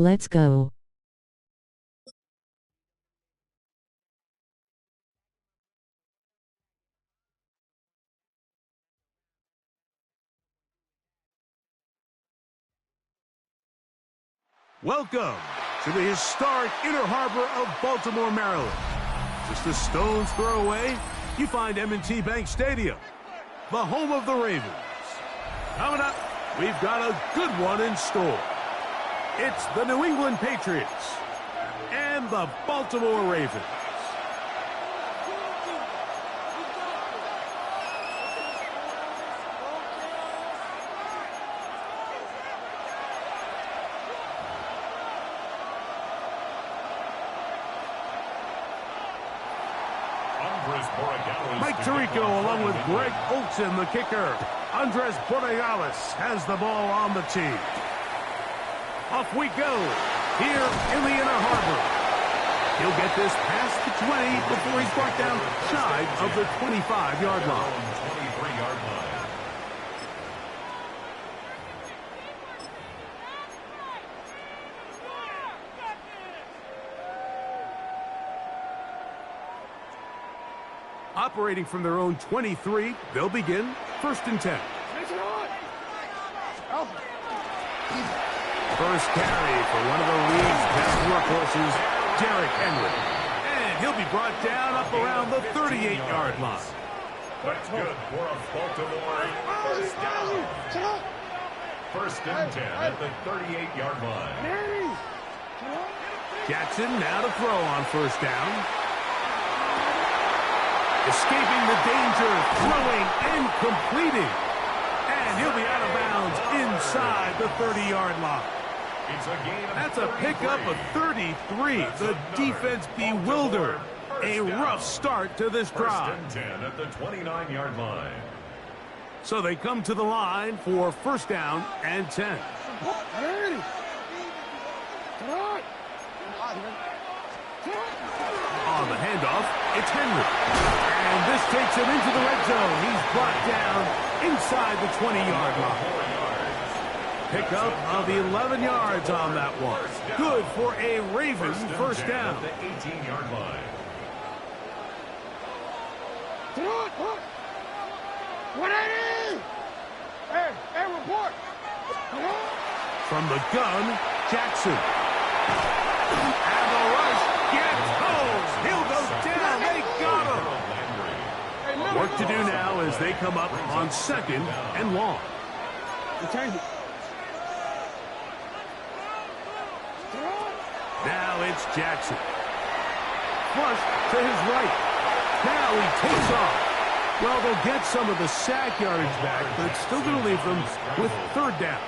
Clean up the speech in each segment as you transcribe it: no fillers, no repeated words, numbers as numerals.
Let's go. Welcome to the historic Inner Harbor of Baltimore, Maryland. Just a stone's throw away, you find M&T Bank Stadium, the home of the Ravens. Coming up, we've got a good one in store. It's the New England Patriots and the Baltimore Ravens. Mike Tirico along with Greg Olsen, the kicker. Andres Borregales has the ball on the tee. Off we go here in the Inner Harbor. He'll get this past the 20 before he's brought down shy of the 25-yard line. Operating from their own 23, they'll begin 1st and 10. First carry for one of the league's best workhorses, Derrick Henry. And he'll be brought down up around the 38-yard line. That's good for a Baltimore first down. 1st and 10 at the 38-yard line. Jackson now to throw on 1st down. Escaping the danger, throwing and completing. And he'll be out of bounds inside the 30-yard line. That's a pickup of 33. The defense bewildered. A rough start to this drive. 1st and 10 at the 29-yard line. So they come to the line for 1st down and 10. On the handoff, it's Henry. And this takes him into the red zone. He's brought down inside the 20-yard line. Pickup of 11 yards on that one. Good for a Ravens 1st down. The 18-yard line. Hey, report. From the gun, Jackson. And the rush gets home. He'll go down. They got him. Work to do now as they come up on 2nd and long. Now it's Jackson. Flush to his right. Now he takes off. Well, they'll get some of the sack yardage back, but it's still going to leave them with 3rd down.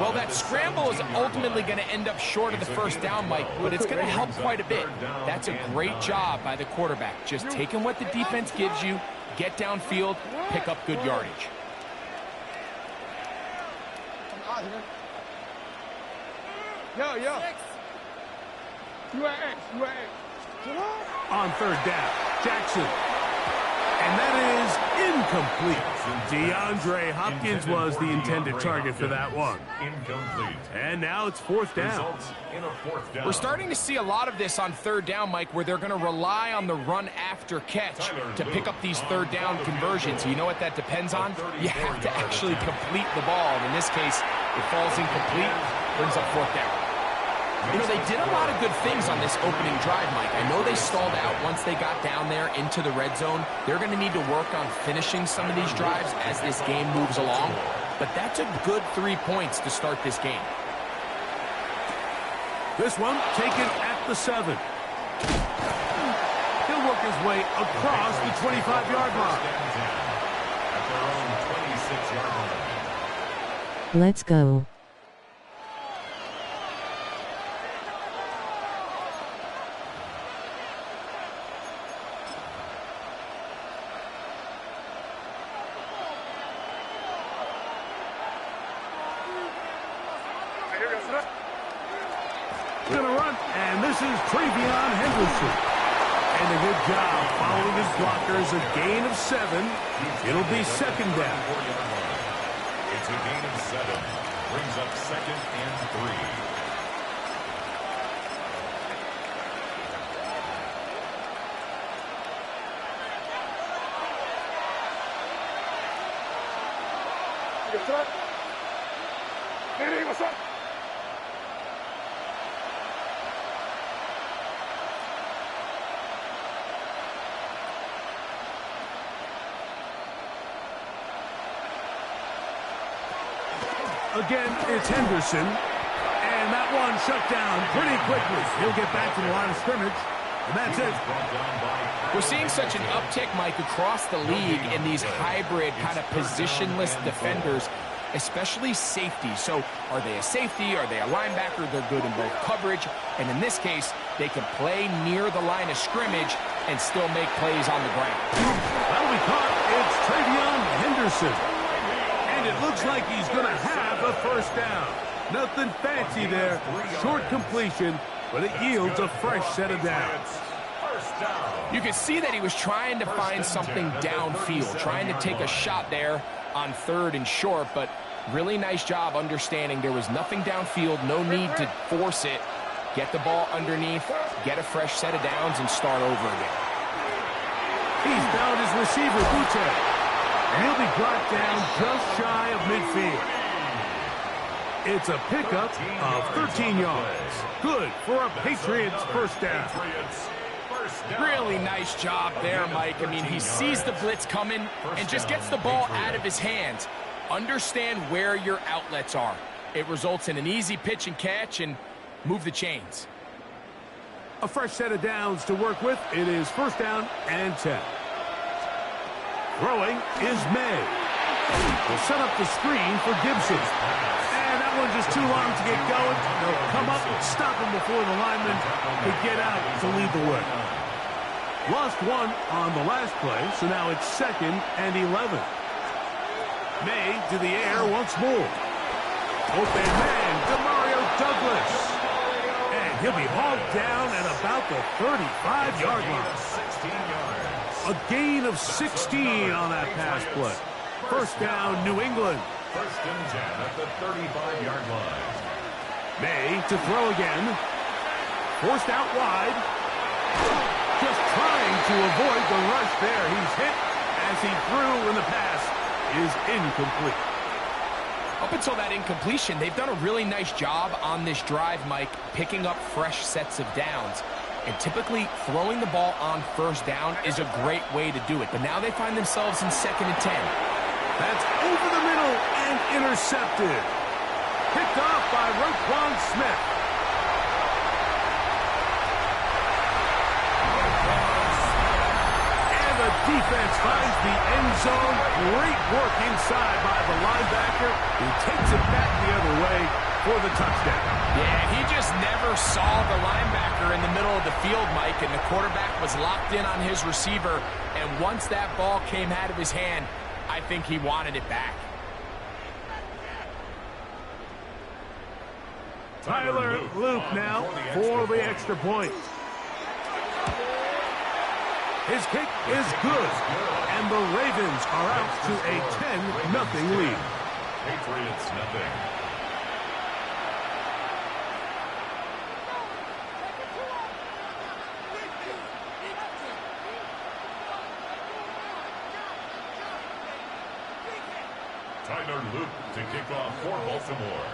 Well, that scramble is ultimately going to end up short of the 1st down, Mike, but it's going to help quite a bit. That's a great job by the quarterback. Just taking what the defense gives you, get downfield, pick up good yardage. Yo. On 3rd down, Jackson. And that is incomplete. DeAndre Hopkins was the intended target for that one. Incomplete. And now it's 4th down. In a 4th down. We're starting to see a lot of this on 3rd down, Mike, where they're going to rely on the run after catch to pick up these 3rd down conversions. You know what that depends on? You have to actually complete the ball. And in this case, it falls incomplete, brings up 4th down. You know, they did a lot of good things on this opening drive, Mike. I know they stalled out once they got down there into the red zone. They're going to need to work on finishing some of these drives as this game moves along. But that's a good 3 points to start this game. This one taken at the 7. He'll work his way across the 25-yard line. At their own 26-yard line. Let's go. Gonna run, and this is Travion Henderson. And a good job following his blockers, a gain of 7. It'll be 2nd down. It's a gain of 7. Brings up 2nd and 3. Hey, what's up? Again, it's Henderson. And that one shut down pretty quickly. He'll get back to the line of scrimmage. And that's it. We're seeing such an uptick, Mike, across the league in these hybrid kind of positionless defenders, especially safety. So are they a safety? Are they a linebacker? They're good in both coverage. And in this case, they can play near the line of scrimmage and still make plays on the ground. That'll be caught. It's Travion Henderson. And it looks like he's going to have a first down. Nothing fancy there. Short completion, but it yields a fresh set of downs. You can see that he was trying to find something downfield, trying to take a shot there on 3rd and short, but really nice job understanding there was nothing downfield, no need to force it. Get the ball underneath, get a fresh set of downs, and start over again. He's found his receiver, Butte. And he'll be brought down just shy of midfield. It's a pickup of 13 yards. Good for a Patriots first down. Really nice job there, Mike. I mean, he sees the blitz coming and just gets the ball out of his hands. Understand where your outlets are. It results in an easy pitch and catch and move the chains. A fresh set of downs to work with. It is first down and 10. Throwing is May. Will set up the screen for Gibson. And that one's just too long to get going. They'll come up and stop him before the lineman could get out to lead the way. Lost one on the last play, so now it's 2nd and 11. May to the air once more. Open man, Demario Douglas. And he'll be hauled down at about the 35-yard line. 16 yards. A gain of 16 on that pass play. First down, New England. First and 10 at the 35-yard line. May to throw again. Forced out wide. Just trying to avoid the rush there. He's hit as he threw, and the pass is incomplete. Up until that incompletion, they've done a really nice job on this drive, Mike, picking up fresh sets of downs. And typically, throwing the ball on first down is a great way to do it. But now they find themselves in 2nd and 10. That's over the middle and intercepted. Picked off by Roquan Smith. And the defense finds the end zone. Great work inside by the linebacker, who takes it back the other way for the touchdown. Yeah, he just never saw the linebacker in the middle of the field, Mike, and the quarterback was locked in on his receiver. And once that ball came out of his hand, I think he wanted it back. Tyler Luke now for the extra point. His kick is good, and the Ravens are out to a 10-0 lead. Patriots nothing. Tyler Luke to kick off for Baltimore.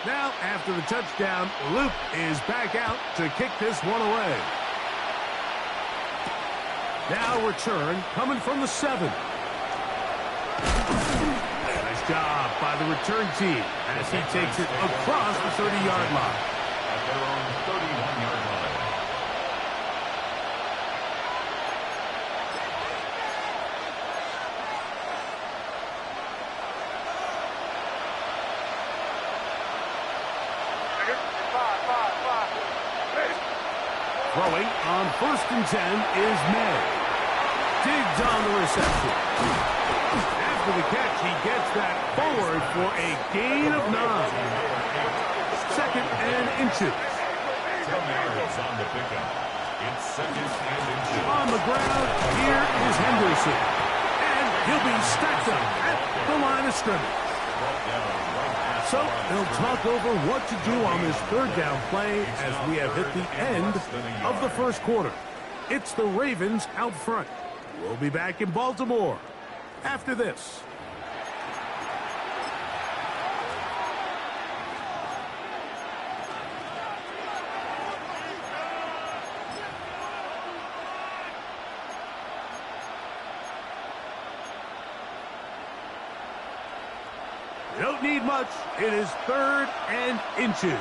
Now, after the touchdown, Luke is back out to kick this one away. Now return coming from the 7. Nice job by the return team as he takes it across the 30-yard line. At their own 31-yard line. Throwing on 1st and 10 is May. Digs on the reception. After the catch, he gets that forward for a gain of 9. 2nd and inches. 10 yards on the pickup. It's 2nd and inches. On the ground, here is Henderson. And he'll be stacked up at the line of scrimmage. So they'll talk over what to do on this 3rd down play as we have hit the end of the first quarter. It's the Ravens out front. We'll be back in Baltimore after this. Don't need much. It is 3rd and inches.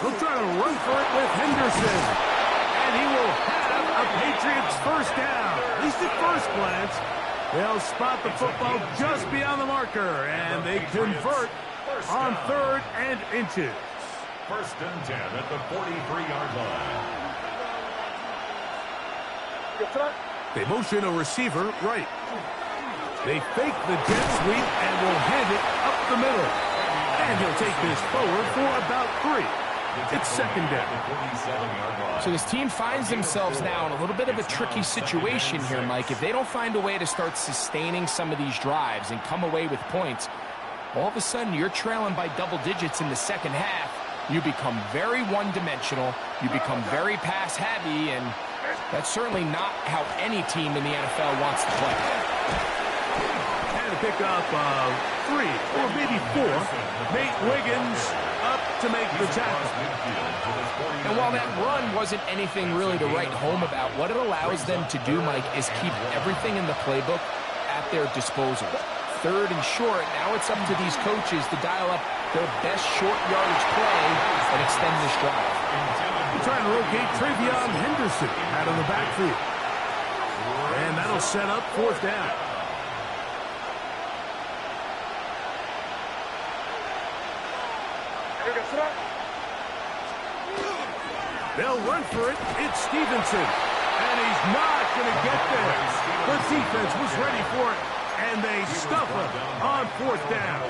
He'll try to run for it with Henderson. And he will have a Patriots first down. At least at first glance. They'll spot the football just beyond the marker. And they convert on 3rd and inches. 1st and 10 at the 43-yard line. They motion a receiver right. They fake the jet sweep and will hand it up the middle. And he'll take this forward for about 3. It's 2nd down. So this team finds themselves now in a little bit of a tricky situation here, Mike. If they don't find a way to start sustaining some of these drives and come away with points, all of a sudden you're trailing by double digits in the second half. You become very one-dimensional. You become very pass-heavy, and that's certainly not how any team in the NFL wants to play. Pick up 3 or maybe 4. Nate Wiggins up to make the tackle. And while that run wasn't anything really to write home about, what it allows them to do, Mike, is keep everything in the playbook at their disposal. 3rd and short, now it's up to these coaches to dial up their best short yardage play and extend this drive. Trying to locate Travion Henderson out of the backfield. And that'll set up 4th down. They'll run for it. It's Stevenson. And he's not going to get there. The defense was ready for it. And they stuff him on 4th down.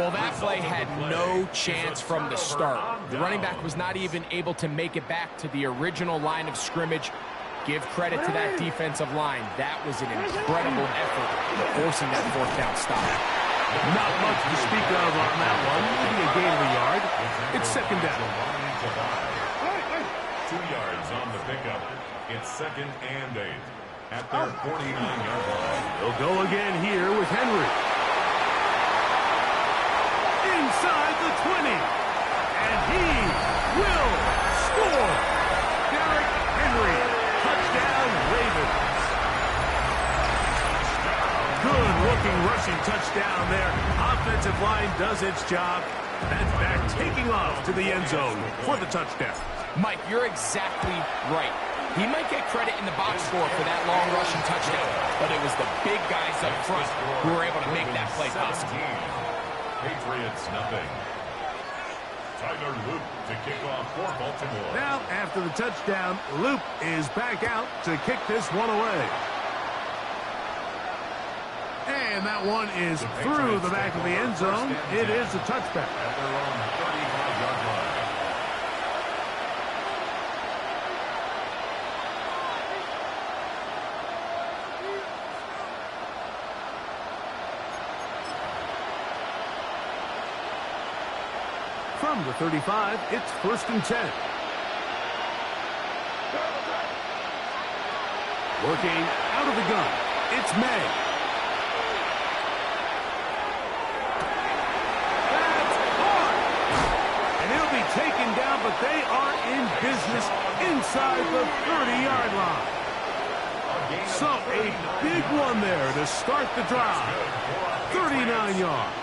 Well, that play had no chance from the start. The running back was not even able to make it back to the original line of scrimmage. Give credit to that defensive line. That was an incredible effort forcing that 4th down stop. Not much to speak of on that one. Maybe a gain of a yard. It's 2nd down. 2 yards on the pickup. It's 2nd and 8 at their 49-yard line. They'll go again here with Henry. Inside the 20. And he will score. Derrick Henry. Touchdown, Ravens. Good-looking rushing touchdown there. Offensive line does its job. And back taking off to the end zone for the touchdown. Mike, you're exactly right. He might get credit in the box score for that long rushing touchdown, but it was the big guys up front who were able to make that play possible. Patriots nothing. Tyler Loop to kick off for Baltimore. Now, after the touchdown, Loop is back out to kick this one away. And that one is through the back of the end zone. It is a touchback. At their own 35-yard line. From the 35, it's 1st and 10. Working out of the gun, it's May. That's hard. And he'll be taken down, but they are in business inside the 30-yard line. So a big one there to start the drive. 39 yards.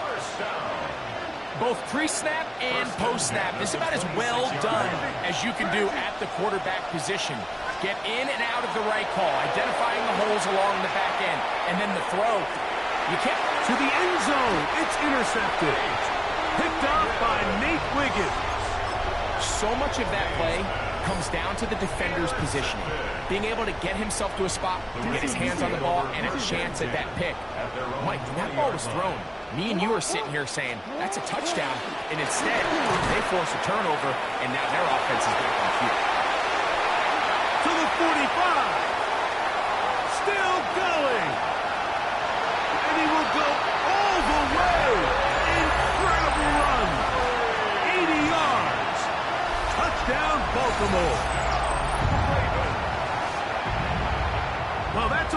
Both pre-snap and post-snap. This is about as well done as you can do at the quarterback position. Get in and out of the right call, identifying the holes along the back end, and then the throw. You can't... To the end zone. It's intercepted. Picked up by Nate Wiggins. So much of that play comes down to the defender's positioning. Being able to get himself to a spot, to get his hands on the ball, and a chance at that pick. Mike, when that ball was thrown, me and you are sitting here saying, that's a touchdown. And instead, they force a turnover, and now their offense is back on field. To the 45. Still going. And he will go all the way. Incredible run. 80 yards. Touchdown, Baltimore.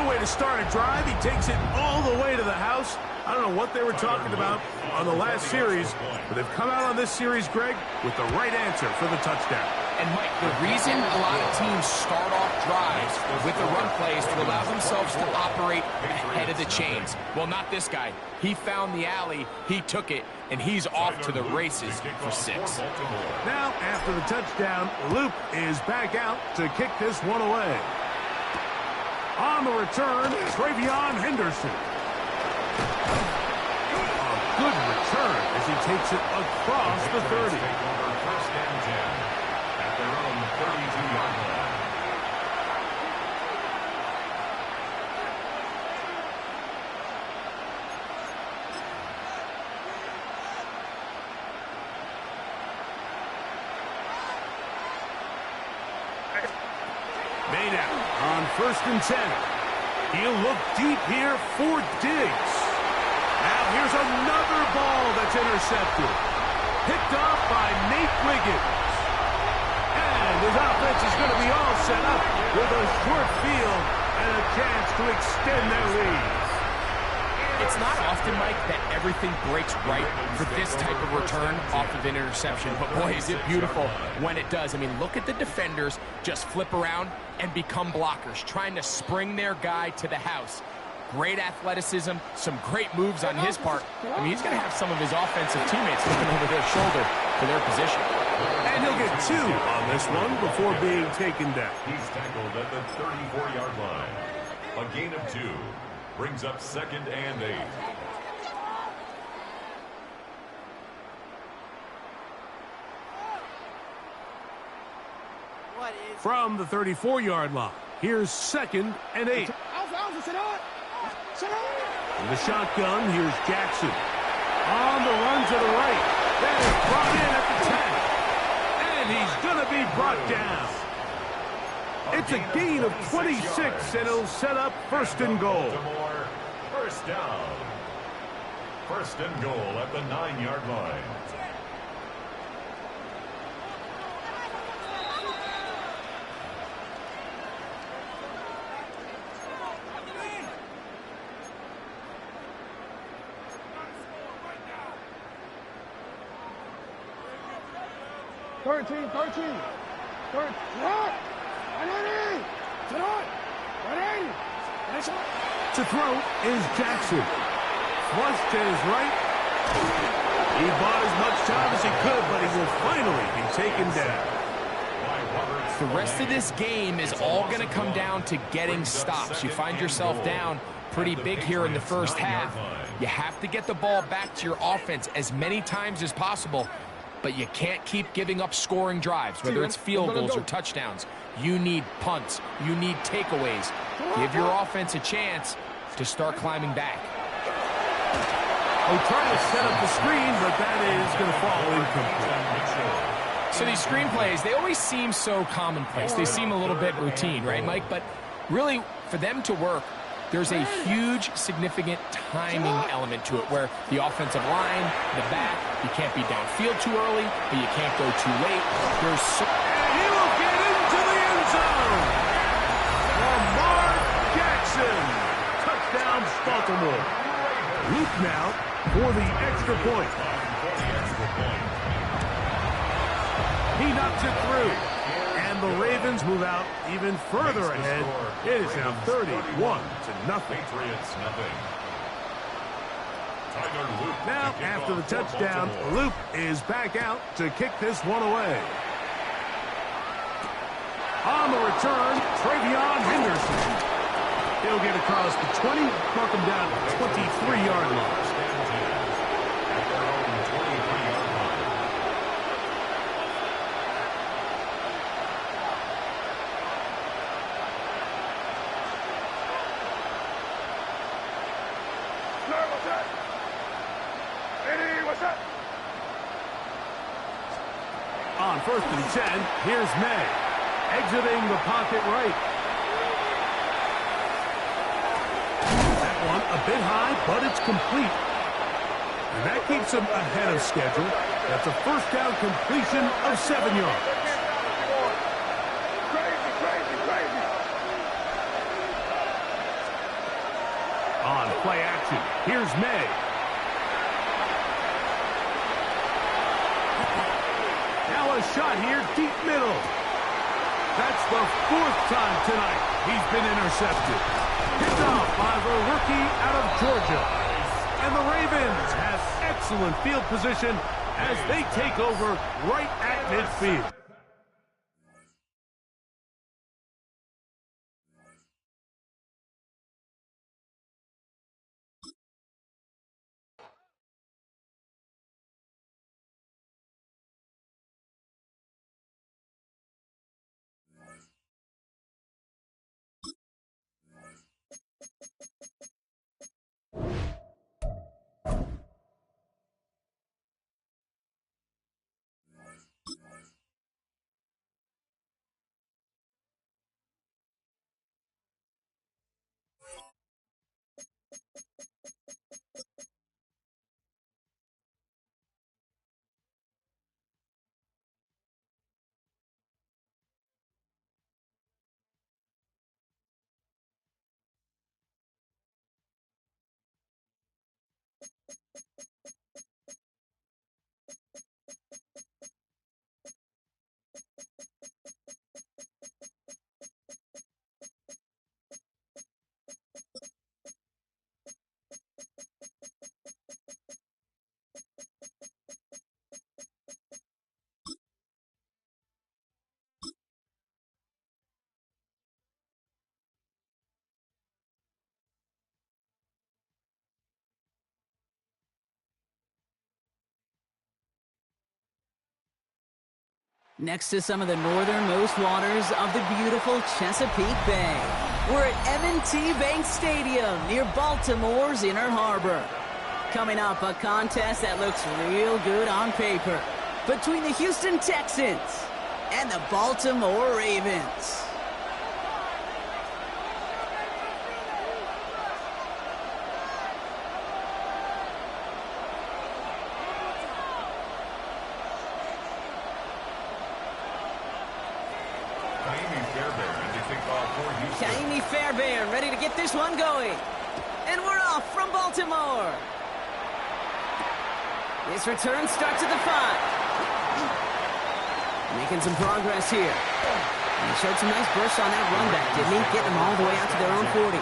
good way to start a drive. He takes it all the way to the house. I don't know what they were talking about on the last series, but they've come out on this series, Greg, with the right answer for the touchdown. And, Mike, the reason a lot of teams start off drives with the run plays to allow themselves to operate ahead of the chains. Well, not this guy. He found the alley, he took it, and he's off to the races for 6. Now, after the touchdown, Luke is back out to kick this one away. On the return, Travion Henderson. A good return as he takes it across the 30. First and 10 at their own 32-yard line. Made out on 1st and 10. He'll look deep here for Diggs. Now here's another ball that's intercepted. Picked off by Nate Wiggins. And his offense is going to be all set up with a short field and a chance to extend their lead. It's not often, Mike, that everything breaks right for this type of return off of an interception. But, boy, is it beautiful when it does. I mean, look at the defenders just flip around and become blockers, trying to spring their guy to the house. Great athleticism, some great moves on his part. I mean, he's going to have some of his offensive teammates looking over their shoulder for their position. And he'll get 2 on this one before being taken down. He's tackled at the 34-yard line. A gain of 2 brings up 2nd and 8. From the 34-yard line, here's 2nd and 8. In the shotgun, here's Jackson. On the run to the right. That is brought in at the 10. And he's going to be brought down. It's a gain of 26, and it'll set up 1st and goal. First down. 1st and goal at the 9-yard line. To throw is Jackson. Flush to his right. He bought as much time as he could, but he will finally be taken down. The rest of this game is all going to come down to getting stops. You find yourself down pretty big here in the first half. You have to get the ball back to your offense as many times as possible, but you can't keep giving up scoring drives, whether it's field goals or touchdowns. You need punts. You need takeaways. Give your offense a chance to start climbing back. They try to set up the screen, but that is going to fall incomplete. So these screen plays, they always seem so commonplace. They seem a little bit routine, right, Mike? But really, for them to work, there's a huge, significant timing element to it where the offensive line, the back, you can't be downfield too early, but you can't go too late. There's so and he will get into the end zone. Lamar Jackson. Touchdown, Baltimore. Luke now for the extra point. He knocks it through. And the Ravens move out even further ahead. It is now 31-0. Now, after the touchdown, Luke is back out to kick this one away. On the return, Travion Henderson. He'll get across the 20, mark him down at the 23-yard line. On 1st and 10, here's May, exiting the pocket right. That one a bit high, but it's complete. And that keeps him ahead of schedule. That's a first down completion of 7 yards. play action. Here's May. Now a shot here, deep middle. That's the 4th time tonight he's been intercepted. Picked off by the rookie out of Georgia. And the Ravens have excellent field position as they take over right at midfield. Next to some of the northernmost waters of the beautiful Chesapeake Bay, we're at M&T Bank Stadium near Baltimore's Inner Harbor. Coming up, a contest that looks real good on paper between the Houston Texans and the Baltimore Ravens. Fairbairn ready to get this one going. And we're off from Baltimore. This return starts at the 5. Making some progress here. And he showed some nice bursts on that run back, didn't he? Getting them all the way out to their own 40.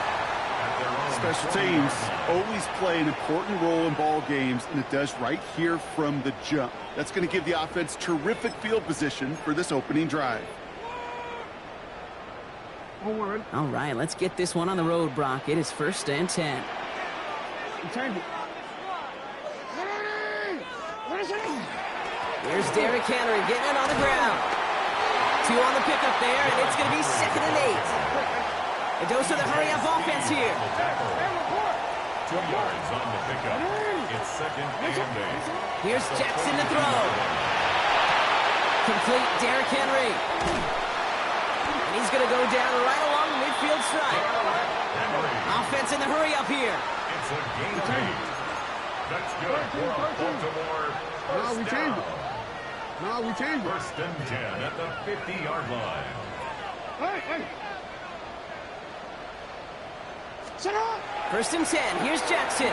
Special teams always play an important role in ball games, and it does right here from the jump. That's going to give the offense terrific field position for this opening drive. All right, let's get this one on the road, Brock. It is 1st and 10. Here's Derrick Henry getting it on the ground. 2 on the pickup there, and it's going to be 2nd and 8. A dose of the hurry-up offense here. 2 yards on the pickup. It's 2nd and 8. Here's Jackson to throw. Complete Derrick Henry. He's going to go down right along the midfield stripe. Offense in the hurry up here. It's a gain of 8. That's good for Baltimore. We changed it. No, we changed it. 1st and 10 at the 50-yard line. Hey. 1st and 10. Here's Jackson.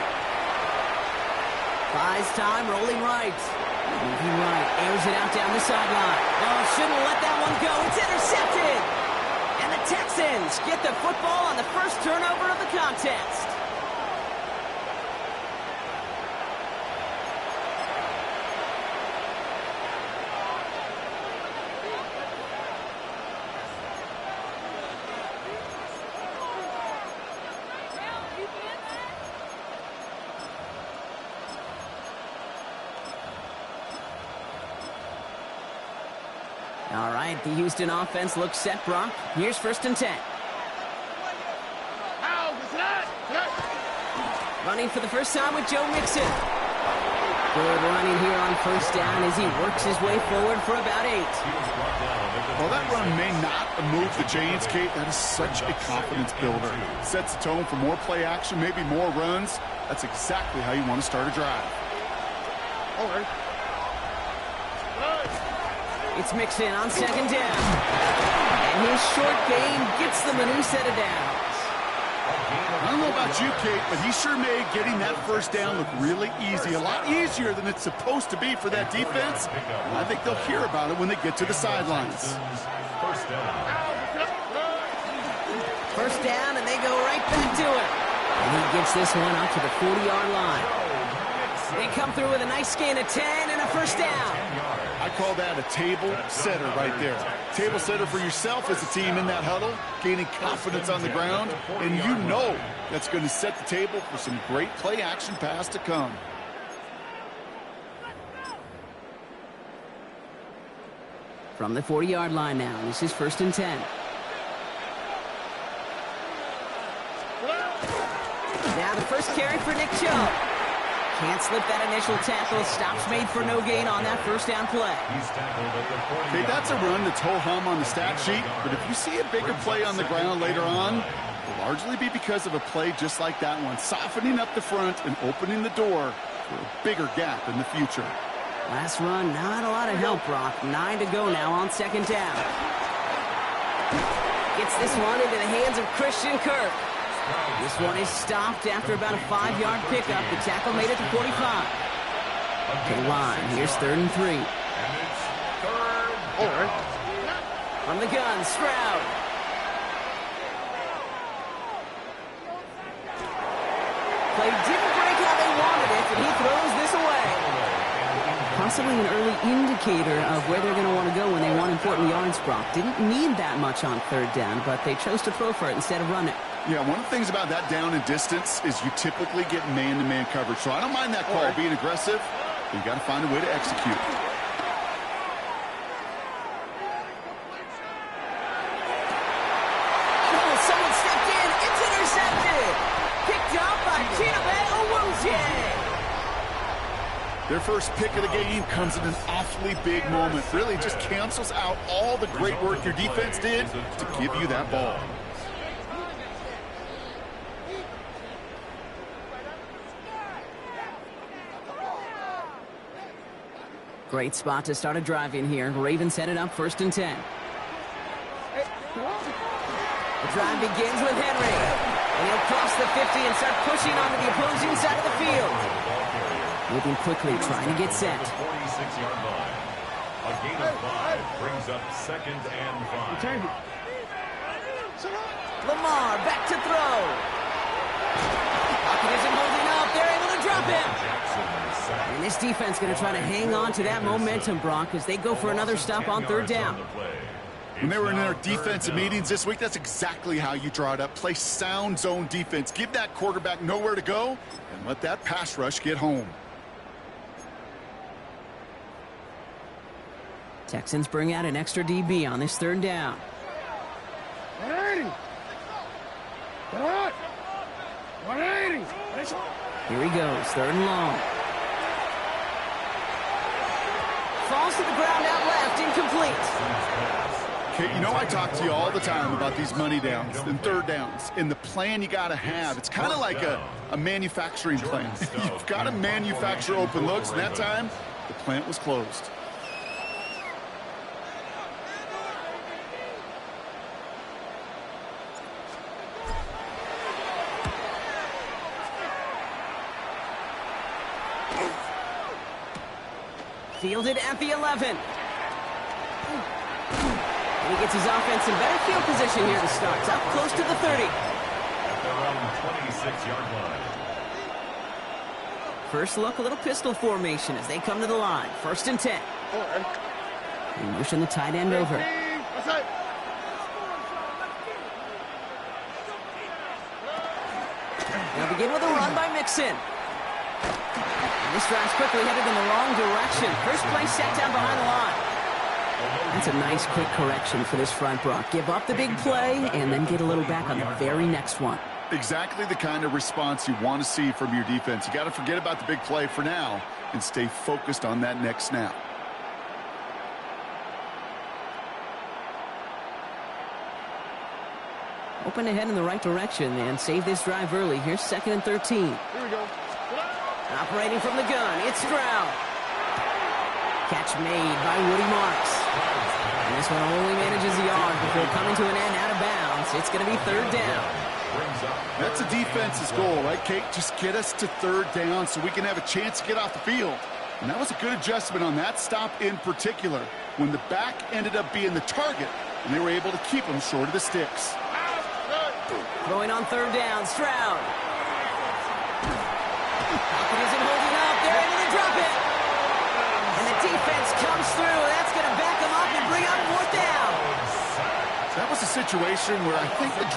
Buys time, rolling right. Moving right. Airs it out down the sideline. Oh, shouldn't let that one go. It's intercepted. And the Texans get the football on the first turnover of the contest. All right, the Houston offense looks set, Brock. Here's 1st and 10. Running for the first time with Joe Mixon. Good running here on 1st down as he works his way forward for about 8. Well, that run may not move the chains, Kate. That is such a confidence builder. Sets the tone for more play action, maybe more runs. That's exactly how you want to start a drive. All right. It's Mixon on 2nd down. And his short game gets them a new set of downs. I don't know about you, Kate, but he sure made getting that first down look really easy. A lot easier than it's supposed to be for that defense. And I think they'll hear about it when they get to the sidelines. First down, and they go right back to it. And he gets this one up to the 40-yard line. They come through with a nice gain of 10 and a first down. I call that a table setter right there. Table setter for yourself as a team in that huddle, gaining confidence on the ground, and you know that's going to set the table for some great play-action pass to come. From the 40-yard line now, this is 1st and 10. Now the first carry for Nick Chubb. Can't slip that initial tackle. Stops made for no gain on that first down play. Okay, that's a run that's ho-hum on the stat sheet, but if you see a bigger play on the ground later on, it'll largely be because of a play just like that one, softening up the front and opening the door for a bigger gap in the future. Last run, not a lot of help, Brock. 9 to go now on 2nd down. Gets this one into the hands of Christian Kirk. This one is stopped after about a 5-yard pickup. The tackle made it to 45. To the line, here's 3rd and 3. From the gun, Stroud. Play didn't break how they wanted it, and he throws this away. Possibly an early indicator of where they're going to want to go when they want important yards, Brock. Didn't need that much on 3rd down, but they chose to throw for it instead of run it. Yeah, one of the things about that down and distance is you typically get man-to-man coverage. So I don't mind that call being aggressive, but you got to find a way to execute. Oh, someone stepped in. It's intercepted. Picked up by Chidobe Awuzie. Their first pick of the game comes in an awfully big moment. Really just cancels out all the great work your defense did to give you that ball. Great spot to start a drive in here. Ravens headed up 1st and 10. The drive begins with Henry. And he'll cross the 50 and start pushing onto the opposing side of the field. Moving quickly, trying to get set. 46-yard line. A gain of 5 brings up 2nd and 5. Lamar back to throw. Pocket isn't holding up. They're able to drop him. And this defense going to try to hang on to that momentum, Brock, as they go for another stop on 3rd down. When they were in their defensive meetings this week, that's exactly how you draw it up. Play sound zone defense. Give that quarterback nowhere to go and let that pass rush get home. Texans bring out an extra DB on this 3rd down. Here he goes, 3rd and long. Falls to the ground out left, incomplete. Okay, you know I talk to you all the time about these money downs and 3rd downs and the plan you got to have. It's kind of like a manufacturing plant. You've got to manufacture open looks, and that time, the plant was closed. Fielded at the 11. And he gets his offense in better field position here to start. It's up close to the 30. At their own 26-yard line. First look, a little pistol formation as they come to the line. 1st and 10. They motion the tight end over. They'll begin with a run by Mixon. And this drive's quickly headed in the wrong direction. First play set down behind the line. That's a nice quick correction for this front, Brock. Give up the big play and then get a little back on the very next one. Exactly the kind of response you want to see from your defense. You got to forget about the big play for now and stay focused on that next snap. Open to head in the right direction and save this drive early. Here's 2nd and 13. Here we go. Operating from the gun, it's Stroud. Catch made by Woody Marks. And This one only manages the yard before coming to an end out of bounds. It's going to be third down. That's a defense's goal, right, Kate? Just get us to third down so we can have a chance to get off the field. And that was a good adjustment on that stop in particular, when the back ended up being the target, and they were able to keep him short of the sticks. Throwing on third down, Stroud. Pocket isn't holding up. They're able to drop it. And the defense comes through. That's going to back them up and bring up fourth down. That was a situation where I think the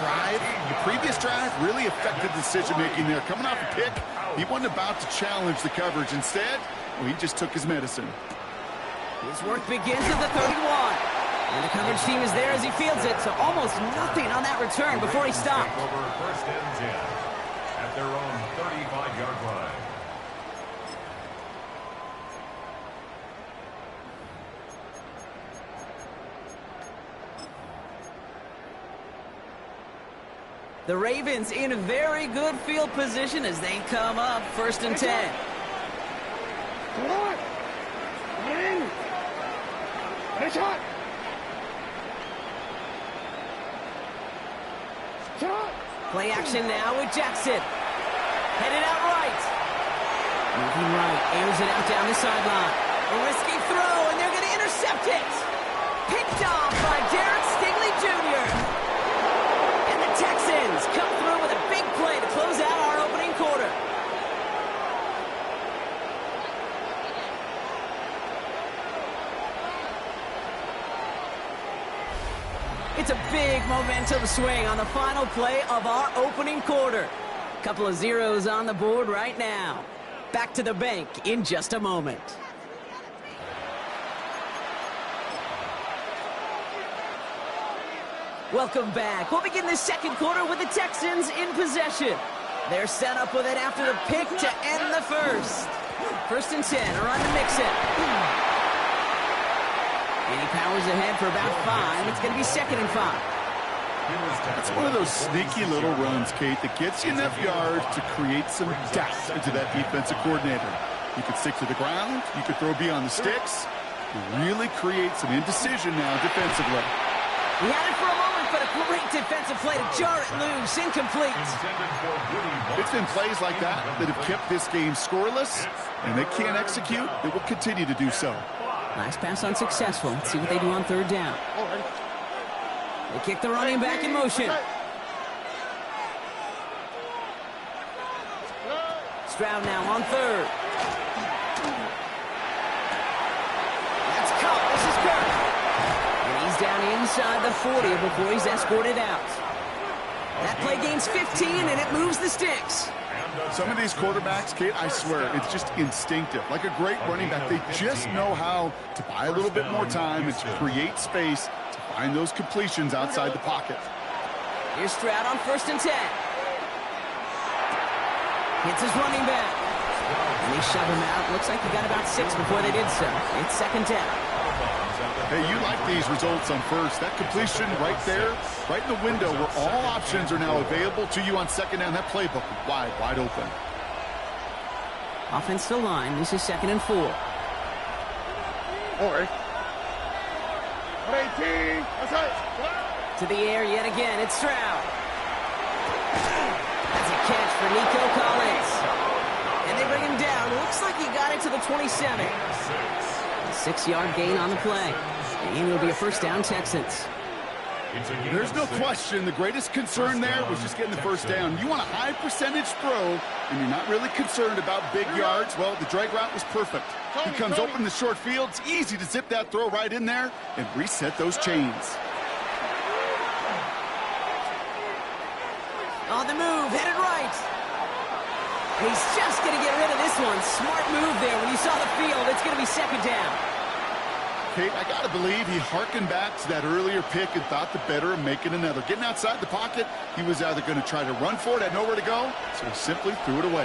previous drive, really affected decision-making there. Coming off a pick, he wasn't about to challenge the coverage. Instead, well, he just took his medicine. His work begins at the 31. And the coverage team is there as he fields it, so almost nothing on that return before he stopped. Over first and 10 at their own 35-yard line. The Ravens in a very good field position as they come up first and 10. Play action now with Jackson. Headed out right. Moving right, airs it out down the sideline. A risky throw, and they're going to intercept it. Picked off by Derek Stingley Jr. And the Texans come through with a big play to close out our opening quarter. It's a big momentum swing on the final play of our opening quarter. Couple of zeros on the board right now. Back to the bank in just a moment. Welcome back. We'll begin the second quarter with the Texans in possession. They're set up with it after the pick to end the first. First and 10, a run to Mixon. And he powers ahead for about 5. It's going to be second and 5. It's one of those sneaky little runs, Kate, that gets you enough yards to create some doubt into that defensive coordinator. You could stick to the ground. You could throw beyond the sticks. You really create some indecision now defensively. He had it for a moment, but a great defensive play to jar it loose. Incomplete. It's been plays like that that have kept this game scoreless, and they can't execute. They will continue to do so. Last pass unsuccessful. Let's see what they do on third down. They kick the running back in motion. Stroud now on third. That's caught. This is Kirk. And he's down inside the 40 before he's escorted out. That play gains 15, and it moves the sticks. Some of these quarterbacks, Kate, I swear, it's just instinctive. Like a great running back, they just know how to buy a little bit more time and to create space to find those completions outside the pocket. Here's Stroud on first and 10. Hits his running back. And they shove him out. Looks like he got about 6 before they did so. It's second down. Hey, you like these results on first. That completion right there, right in the window where all options are now available to you on second down. That playbook wide open. Offensive line. This is second and 4. To the air yet again. It's Stroud. That's a catch for Nico Collins. And they bring him down. Looks like he got it to the 27. A 6-yard gain on the play. And it will be a first down, Texans. There's no question the greatest concern there was just getting the first down. You want a high percentage throw, and you're not really concerned about big yards. Well, the drag route was perfect. He comes open in the short field. It's easy to zip that throw right in there and reset those chains. On the move, headed right. He's just going to get rid of this one. Smart move there. When you saw the field, it's going to be second down. Kate, I got to believe he harkened back to that earlier pick and thought the better of making another. Getting outside the pocket, he was either going to try to run for it, had nowhere to go, so he simply threw it away.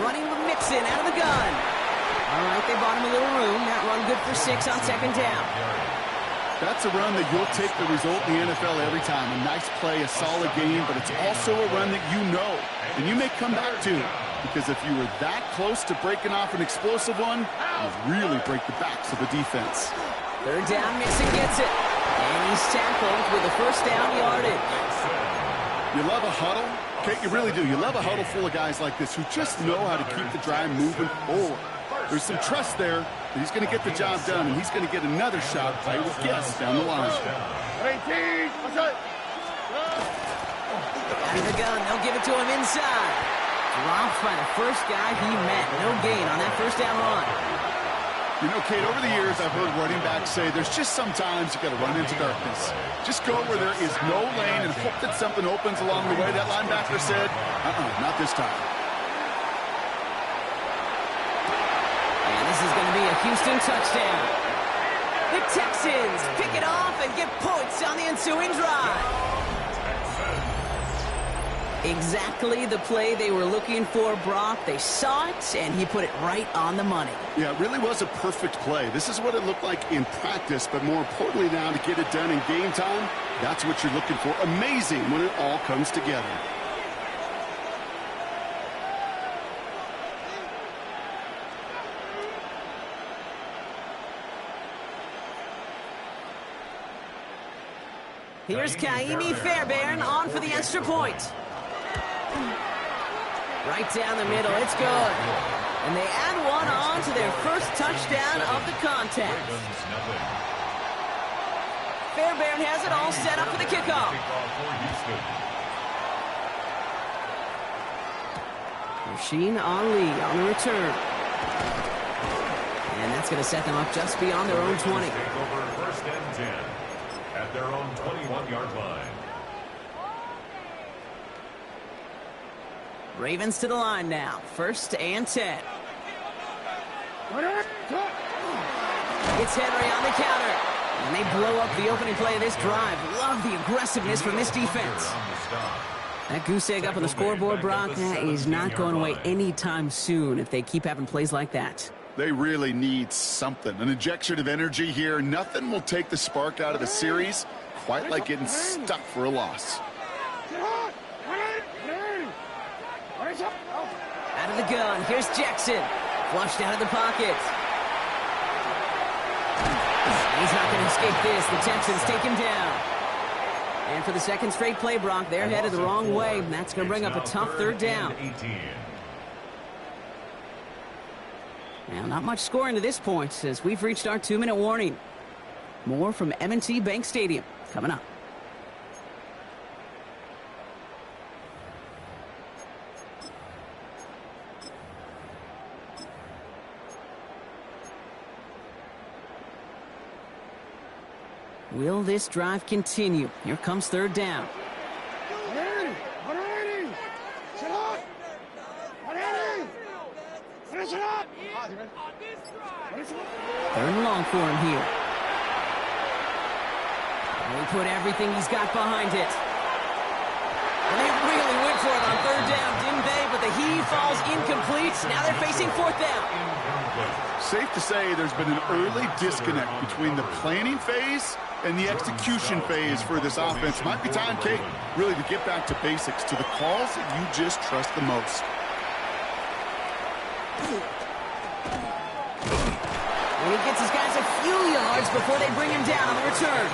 Running with Mixon out of the gun. All right, they bought him a little room. That run good for 6 on second down. That's a run that you'll take the result in the NFL every time. A nice play, a solid game, but it's also a run that you know and you may come back to because if you were that close to breaking off an explosive one, you really break the backs of the defense. Third down, Mixon gets it. And he's tackled with a first down yardage. You love a huddle? Okay, you really do. You love a huddle full of guys like this who just know how to keep the drive moving forward. There's some trust there that he's going to get the job done, and he's going to get another shot right with guests down the line. Out of the gun, they'll give it to him inside. Dropped by the first guy he met. No gain on that first down run. You know, Kate, over the years, I've heard running backs say there's just sometimes you got to run into darkness. Just go where there is no lane and hope that something opens along the way. That linebacker said, not this time. And this is going to be a Houston touchdown. The Texans pick it off and get points on the ensuing drive. Exactly the play they were looking for, Brock. They saw it, and he put it right on the money. Yeah, it really was a perfect play. This is what it looked like in practice, but more importantly now to get it done in game time, that's what you're looking for. Amazing when it all comes together. Here's Kaimi Fairbairn on for the extra point. Right down the middle, it's good. And they add one on to their first touchdown of the contest. Fairbairn has it all set up for the kickoff. Rasheen Ali on the return. And that's going to set them up just beyond their own 20. First and 10 at their own 21-yard line. Ravens to the line now. First and 10. It's Henry on the counter. And they blow up the opening play of this drive. Love the aggressiveness from this defense. That goose egg up on the scoreboard, Brock, that is not going away anytime soon if they keep having plays like that. They really need something. An injection of energy here. Nothing will take the spark out of the series quite like getting stuck for a loss. Out of the gun, here's Jackson. Flushed out of the pocket. He's not going to escape this. The Texans take him down. And for the second straight play, Brock, they're headed the wrong way. That's going to bring up a tough third down. Now, not much scoring to this point as we've reached our 2-minute warning. More from M&T Bank Stadium coming up. Will this drive continue? Here comes third down. Third and long for him here. And he put everything he's got behind it. And they really went for it on third down, didn't they? But the heave falls incomplete. Now they're facing fourth down. Safe to say there's been an early disconnect between the planning phase and the execution phase for this offense. Might be time, Kate, really to get back to basics, to the calls that you just trust the most. And he gets his guys a few yards before they bring him down on the return.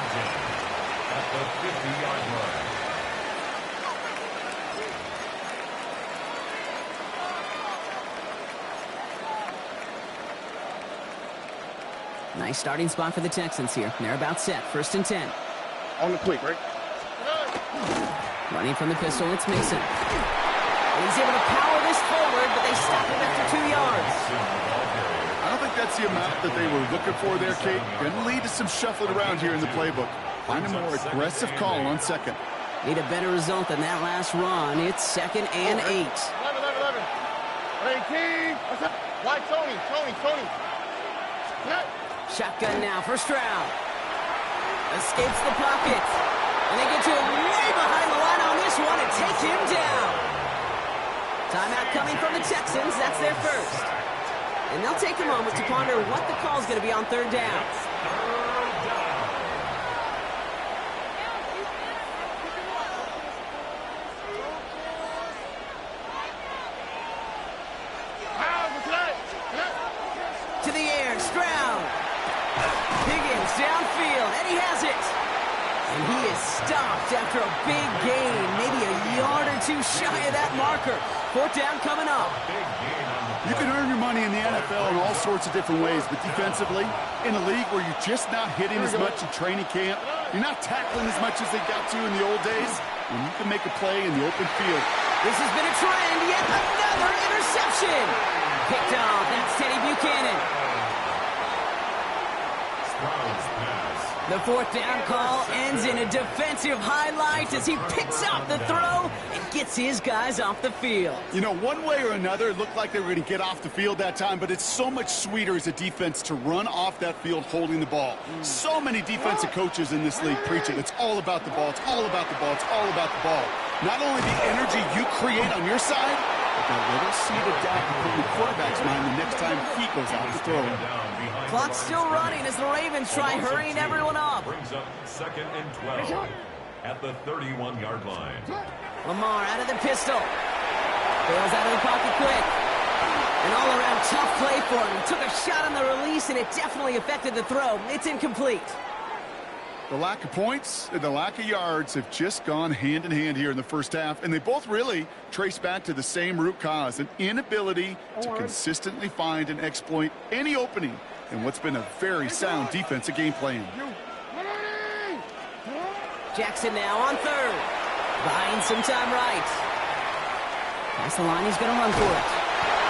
At the 50-yard line. Nice starting spot for the Texans here. They're about set. First and 10. On the quick, right? Running from the pistol, it's Mixon. And he's able to power this forward, but they stop him after 2 yards. I don't think that's the amount that they were looking for there, Kate. Going to lead to some shuffling around here in the playbook. Find a more aggressive call on second. Need a better result than that last run. It's second and 8. 11. Hey, King. What's up? Why, Tony? Shotgun now, first round. Escapes the pocket. And they get to him way behind the line on this one and take him down. Timeout coming from the Texans. That's their first. And they'll take a moment to ponder what the call is going to be on third down. is stopped after a big gain, maybe a yard or two shy of that marker. 4th down coming up. You can earn your money in the NFL in all sorts of different ways, but defensively, in a league where you're just not hitting as much in training camp, you're not tackling as much as they got to in the old days, when you can make a play in the open field. This has been a trend, yet another interception. Picked off, that's Teddy Buchanan. The 4th down call ends in a defensive highlight as he picks up the throw and gets his guys off the field. You know, one way or another, it looked like they were going to get off the field that time, but it's so much sweeter as a defense to run off that field holding the ball. So many defensive coaches in this league preach it. It's all about the ball. It's all about the ball. It's all about the ball. Not only the energy you create on your side, but that little seed of doubt you put in the quarterback's mind the next time he goes out to throw. Clock's still running as the Ravens try hurrying everyone up. Brings up 2nd and 12 at the 31-yard line. Lamar out of the pistol. Bails out of the pocket quick. An all-around tough play for him. He took a shot on the release, and it definitely affected the throw. It's incomplete. The lack of points and the lack of yards have just gone hand in hand here in the first half, and they both really trace back to the same root cause, an inability to consistently find and exploit any opening in what's been a very sound defensive game plan. Jackson now on 3rd. Buying some time right. Past the line, he's going to run for it.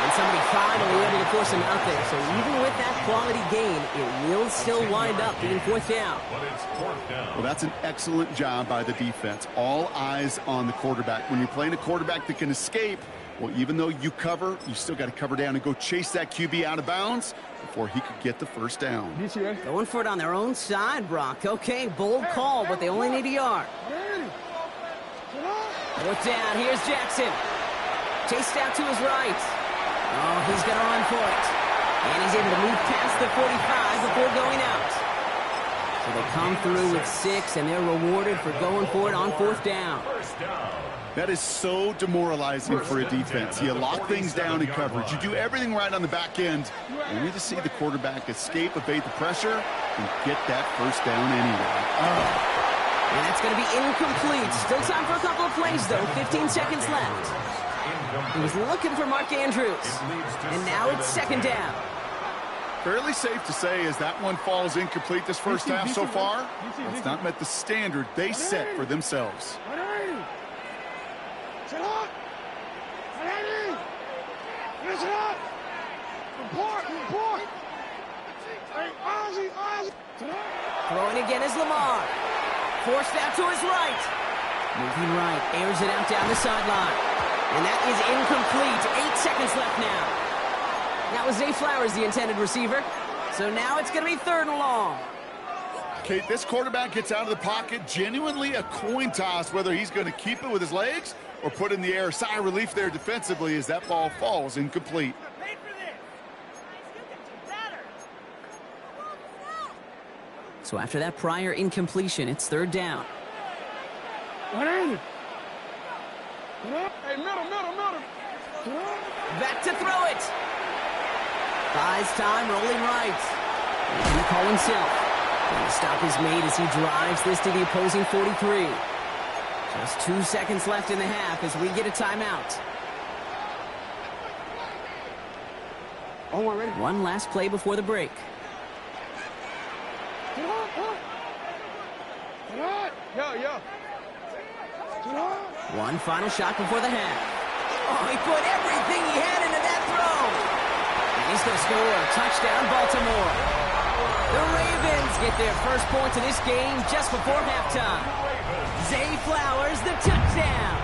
And somebody finally able to force him out there. So even with that quality gain, it will still wind up being 4th down. But it's 4th down. Well, that's an excellent job by the defense. All eyes on the quarterback. When you're playing a quarterback that can escape, well, even though you cover, you still got to cover down and go chase that QB out of bounds before he could get the 1st down. Going for it on their own side, Brock. Okay, bold call, but they only need a yard. 4th down, here's Jackson. Chased out to his right. Oh, he's going to run for it. And he's able to move past the 45 before going out. So they come through with 6, and they're rewarded for going for it on 4th down. That is so demoralizing for a defense. You lock things down in coverage. You do everything right on the back end, only to see the quarterback escape, evade the pressure, and get that 1st down anyway. And that's going to be incomplete. Still time for a couple of plays, though. 15 seconds left. He was looking for Mark Andrews. And now it's 2nd down. Fairly safe to say as that one falls incomplete this first half so far, it's not met the standard they set for themselves. Throwing again is Lamar. Forced out to his right. Moving right, airs it out down the sideline. And that is incomplete. 8 seconds left now. That was Zay Flowers, the intended receiver. So now it's going to be 3rd and long. Kate, this quarterback gets out of the pocket, genuinely a coin toss whether he's going to keep it with his legs or put in the air. Sigh of relief there defensively as that ball falls incomplete. So after that prior incompletion, it's 3rd down. Back to throw it. Buys time, rolling right. And he call himself. And the stop is made as he drives this to the opposing 43. Just 2 seconds left in the half as we get a timeout. One last play before the break. One final shot before the half. Oh, he put everything he had into that throw. And he's going to score. Touchdown, Baltimore. The Ravens get their first points of this game just before halftime. Zay Flowers, the touchdown.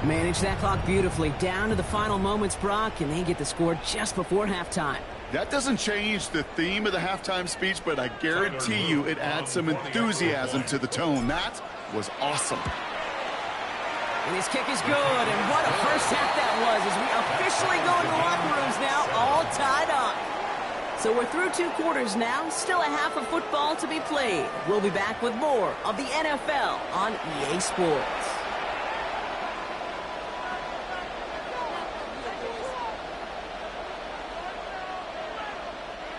Manage that clock beautifully down to the final moments, Brock, and they get the score just before halftime. That doesn't change the theme of the halftime speech, but I guarantee you it adds some enthusiasm to the tone. That was awesome. And his kick is good, and what a first half that was as we officially go into locker rooms now, all tied up. So we're through 2 quarters now, still a half of football to be played. We'll be back with more of the NFL on EA Sports.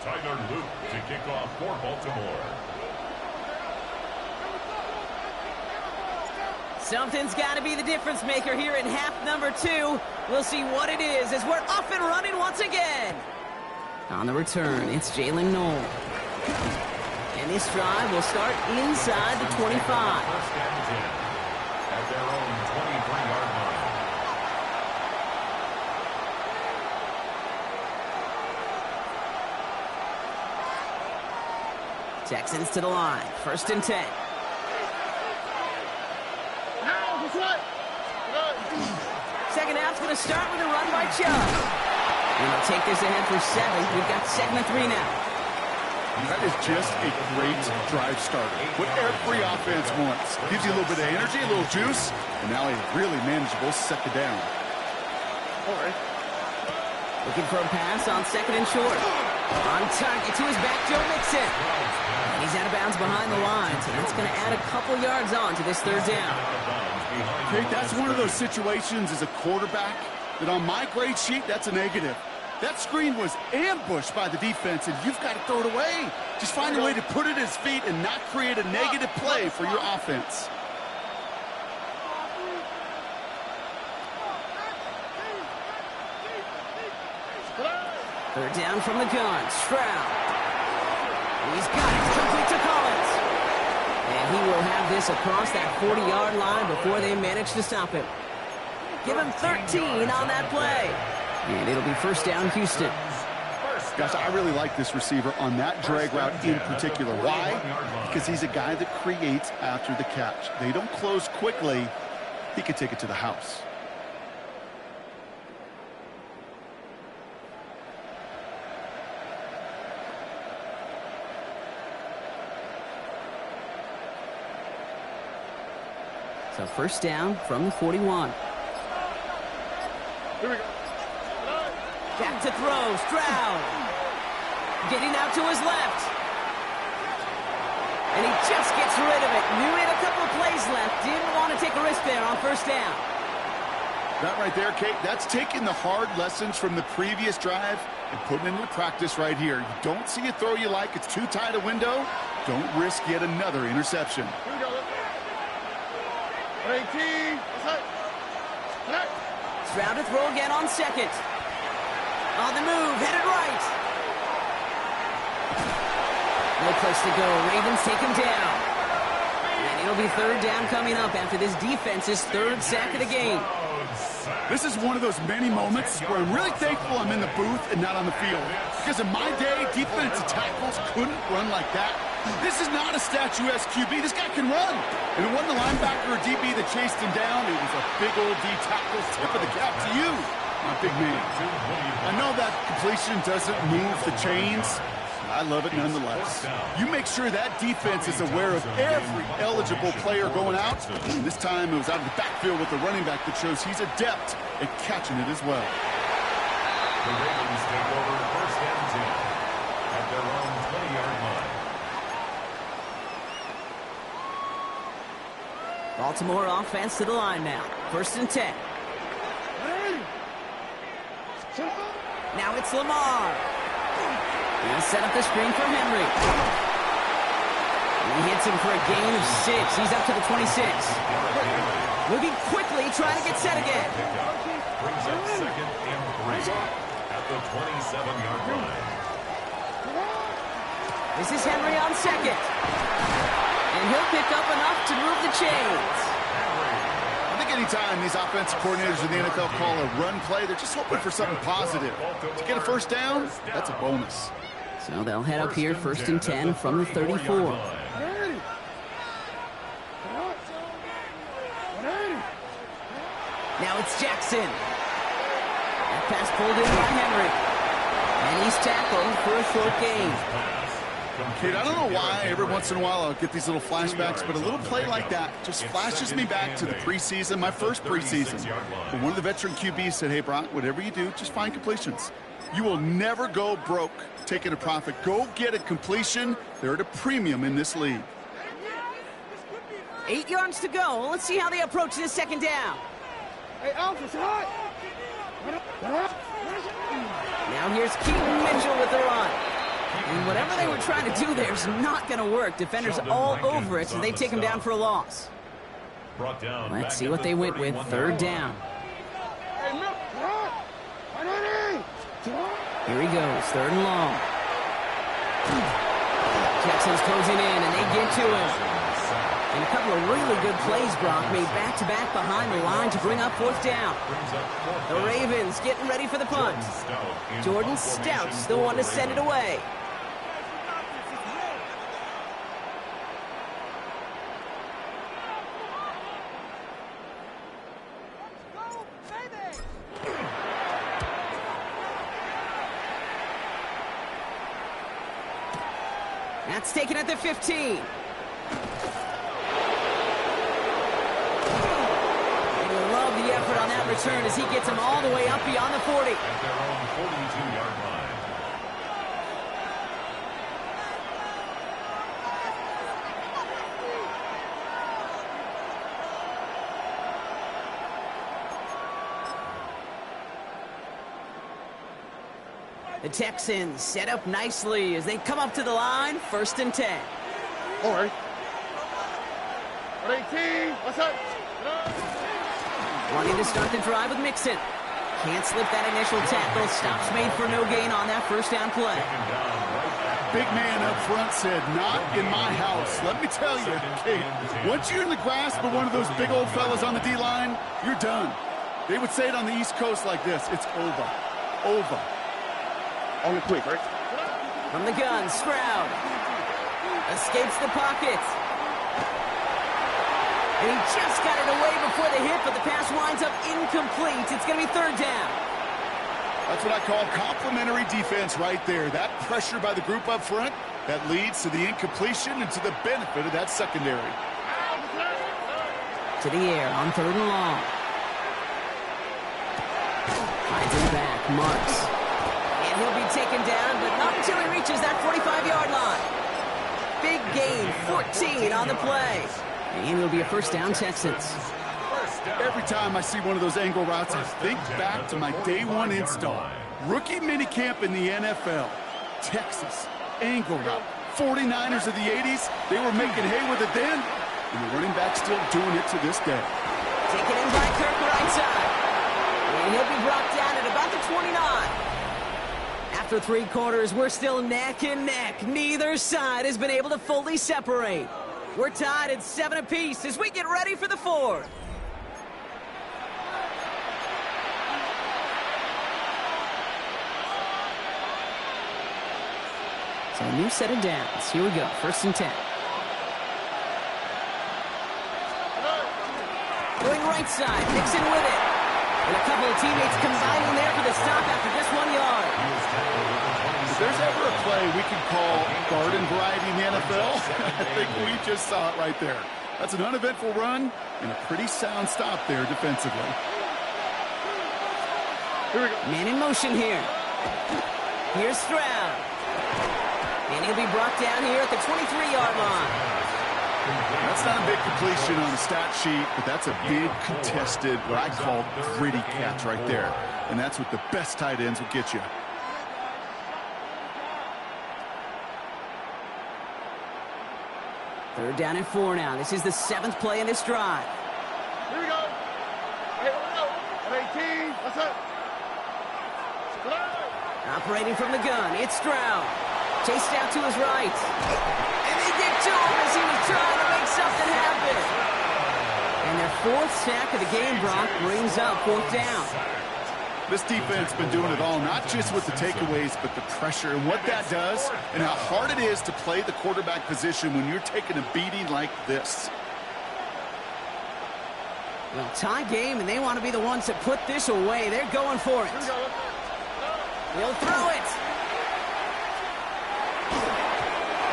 Tyler Luke to kick off for Baltimore. Something's got to be the difference maker here in half number 2. We'll see what it is as we're off and running once again. On the return, it's Jalen Knoll. And this drive will start inside the 25. First and 10 at their own 23-yard line. Texans to the line. First and 10. Second half's going to start with a run by Chubb. And they'll take this ahead for 7. We've got 2nd and 3 now. That is just a great drive starter. What every offense wants. Gives you a little bit of energy, a little juice, and now a really manageable second down. All right. Looking for a pass on 2nd and short. On target to his back, Joe Mixon. And he's out of bounds behind the line, so that's going to add a couple yards on to this 3rd down. Okay, that's one of those situations as a quarterback that on my grade sheet, that's a negative. That screen was ambushed by the defense, and you've got to throw it away. Just find a way to put it at his feet and not create a negative play for your offense. Third down from the gun. Stroud. He's got it. Complete to Collins. And he will have this across that 40-yard line before they manage to stop him. Give him 13 on that play. And it'll be first down, Houston. Gosh, I really like this receiver on that drag route in particular. Why? Because he's a guy that creates after the catch. They don't close quickly. He could take it to the house. So first down from the 41. Here we go. Back to throw. Stroud. Getting out to his left. And he just gets rid of it. Knew he had a couple of plays left. Didn't want to take a risk there on first down. That right there, Kate, that's taking the hard lessons from the previous drive and putting it into practice right here. You don't see a throw you like. It's too tight a window. Don't risk yet another interception. Here we go. 18. Stroud to throw again on 2nd. On the move, headed right. No place to go. Ravens take him down. And it'll be 3rd down coming up after this defense's 3rd sack of the game. This is one of those many moments where I'm really thankful I'm in the booth and not on the field. Because in my day, defensive tackles couldn't run like that. This is not a statuesque QB. This guy can run. And it wasn't the linebacker or DB that chased him down. It was a big old D tackle. Tip of the cap to you, my big man. I know that completion doesn't move the chains. I love it nonetheless. You make sure that defense is aware of every eligible player going out. And this time it was out of the backfield with the running back that shows he's adept at catching it as well. The Ravens take over first and 10 at their own 20-yard line. Baltimore offense to the line now. First and 10. Now it's Lamar. He'll set up the screen for Henry. He hits him for a gain of 6. He's up to the 26. Moving quickly, trying to get set again. Brings up 2nd and 3 at the 27-yard line. This is Henry on 2nd. And he'll pick up enough to move the chains. I think anytime these offensive coordinators in the NFL call a run play, they're just hoping for something positive. To get a first down, that's a bonus. So they'll head up here first and 10 from the 34. Now it's Jackson. That pass pulled in by Henry. And he's tackled for a short gain. Kate, I don't know why every once in a while I'll get these little flashbacks, but a little play like that just flashes me back to the preseason, my first preseason. And one of the veteran QBs said, hey, Brock, whatever you do, just find completions. You will never go broke taking a profit. Go get a completion. They're at a premium in this league. 8 yards to go. Let's see how they approach this second down. Hey, Alf, it's hot. Now here's Keaton Mitchell with the run. And whatever they were trying to do there is not going to work. Defenders all over it, so they take him down for a loss. Brought down. Let's see what they went with. Third down. Here he goes. Third and long. Texans closing in, and they get to him. And a couple of really good plays, Brock, made back-to-back behind the line to bring up fourth down. The Ravens getting ready for the punt. Jordan Stout's the one to send it away. That's taken at the 15. The effort on that return as he gets him all the way up beyond the 40. At their own 42-yard line. The Texans set up nicely as they come up to the line. 1st and 10. All right. 18. What's up? Running to start the drive with Mixon. Can't slip that initial tackle. Stops made for no gain on that first down play. Big man up front said, not in my house. Let me tell you, Kate, once you're in the grasp of one of those big old fellas on the D-line, you're done. They would say it on the East Coast like this. It's over. Over. On the quick, right? From the gun, Stroud. Escapes the pocket. And he just got it away before the hit, but the pass winds up incomplete. It's going to be 3rd down. That's what I call complimentary defense right there. That pressure by the group up front, that leads to the incompletion and to the benefit of that secondary. To the air on 3rd and long. Finds him back, Marks. And he'll be taken down, but not until he reaches that 45-yard line. Big gain, 14 on the play. And it'll be a 1st down, Texans. Every time I see one of those angle routes, I think back to my day one install. Rookie minicamp in the NFL. Texas, angle route. 49ers of the 80s, they were making hay with it then. And the running back still doing it to this day. Taken in by Kirk right side. And he'll be brought down at about the 29. After 3 quarters, we're still neck and neck. Neither side has been able to fully separate. We're tied at 7 apiece as we get ready for the 4th. So a new set of downs. Here we go. 1st and 10. Going right side. Mixon with it. And a couple of teammates combining there for the stop after just 1 yard. If there's ever a play we can call garden variety in the NFL, I think we just saw it right there. That's an uneventful run and a pretty sound stop there defensively. Here we go. Man in motion here. Here's Stroud. And he'll be brought down here at the 23-yard line. That's not a big completion on the stat sheet, but that's a big contested, what I call gritty catch right there. And that's what the best tight ends will get you. Third down and 4 now. This is the 7th play in this drive. Here we go. Hey, let's go. 18. What's up? Operating from the gun, it's Stroud. Chased out to his right. And they get to him as he was trying to make something happen. And their 4th sack of the game, Brock, brings up 4th down. This defense has been doing it all, not just with the takeaways, but the pressure and what that does and how hard it is to play the quarterback position when you're taking a beating like this. Well, tie game, and they want to be the ones that put this away. They're going for it. He'll throw it.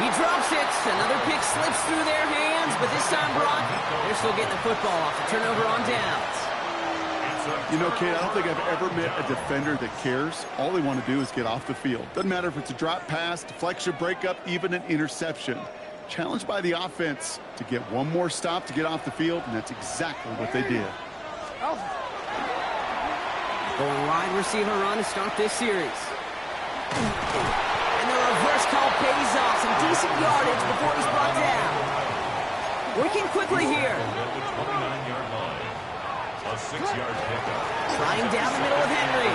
He drops it. Another pick slips through their hands, but this time, Brock, they're still getting the football off the turnover on downs. You know, Kate, I don't think I've ever met a defender that cares. All they want to do is get off the field. Doesn't matter if it's a drop pass, deflection, breakup, even an interception. Challenged by the offense to get one more stop to get off the field, and that's exactly what they did. Going wide receiver run to start this series. And the reverse call pays off. Some decent yardage before he's brought down. Working quickly here. At the 29-yard line. A 6-yard pickup. Trying down the middle with Henry.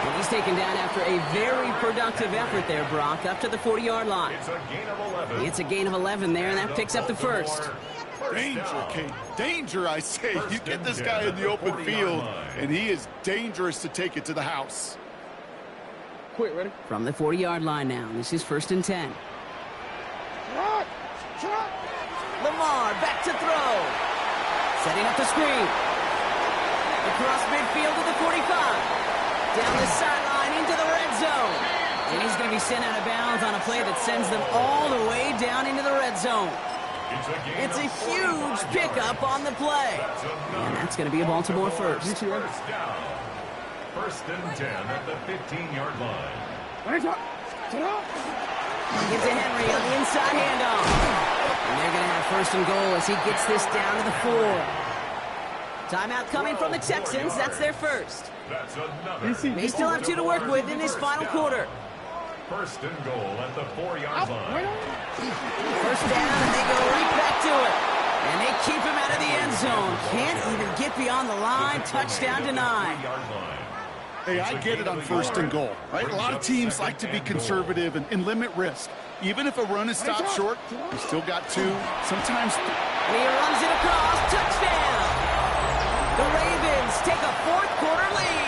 And he's taken down after a very productive effort there, Brock, up to the 40-yard line. It's a gain of 11. It's a gain of 11 there, and that picks up the first. Danger, Kate. Danger, I say. You get this guy in the open field, and he is dangerous to take it to the house. Quick, ready? From the 40-yard line now, this is 1st and 10. Lamar back to throw. Setting up the screen. Across midfield to the 45. Down the sideline into the red zone. And he's going to be sent out of bounds on a play that sends them all the way down into the red zone. It's a huge pickup on the play. And that's going to be a Baltimore first. First down. 1st and 10 at the 15-yard line. Get to Henry on the inside handoff. And they're going to have 1st and goal as he gets this down to the 4. Timeout coming from the Texans. That's their first. That's another. They still have 2 to work with in this final quarter. 1st and goal at the 4-yard line. First down, and they go right back to it. And they keep him out of the end zone. Can't even get beyond the line. Touchdown denied. Hey, I get it on 1st and goal, right? A lot of teams like to be conservative and limit risk. Even if a run is stopped short, you still got 2, sometimes 3. And he runs it across. Touchdown. The Ravens take a 4th quarter lead.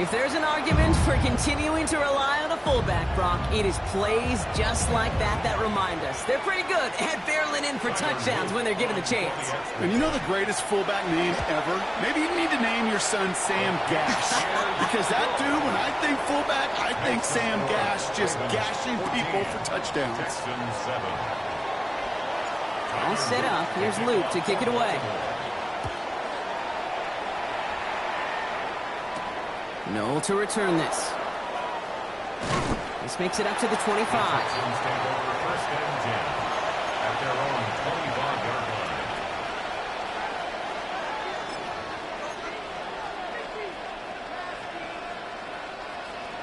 If there's an argument for continuing to rely on a fullback, Brock, it is plays just like that remind us. They're pretty good at barreling in for touchdowns when they're given the chance. And you know the greatest fullback name ever? Maybe you need to name your son Sam Gash. Because that dude, when I think fullback, I think Sam Gash just gashing people for touchdowns. Texans 7. All set up. Here's Luke to kick it away. Noel to return this. This makes it up to the 25. Texans take over 1st and 10 at their own 25-yard